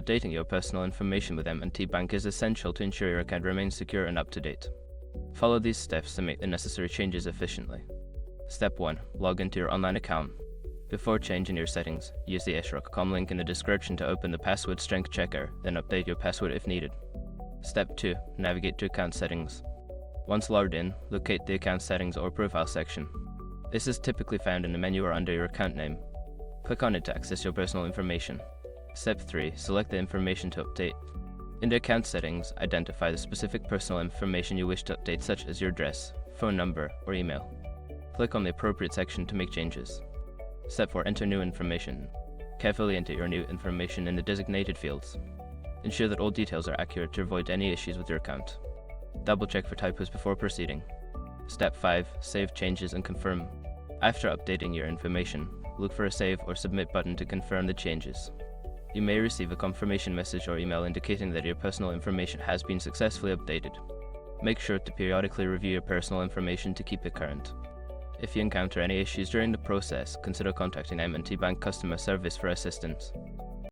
Updating your personal information with M&T Bank is essential to ensure your account remains secure and up to date. Follow these steps to make the necessary changes efficiently. Step 1. Log into your online account. Before changing your settings, use the Eschrock.com link in the description to open the password strength checker, then update your password if needed. Step 2. Navigate to account settings. Once logged in, locate the account settings or profile section. This is typically found in the menu or under your account name. Click on it to access your personal information. Step 3. Select the information to update. In the account settings, identify the specific personal information you wish to update, such as your address, phone number, or email. Click on the appropriate section to make changes. Step 4. Enter new information. Carefully enter your new information in the designated fields. Ensure that all details are accurate to avoid any issues with your account. Double check for typos before proceeding. Step 5. Save changes and confirm. After updating your information, look for a Save or Submit button to confirm the changes. You may receive a confirmation message or email indicating that your personal information has been successfully updated. Make sure to periodically review your personal information to keep it current. If you encounter any issues during the process, consider contacting M&T Bank customer service for assistance.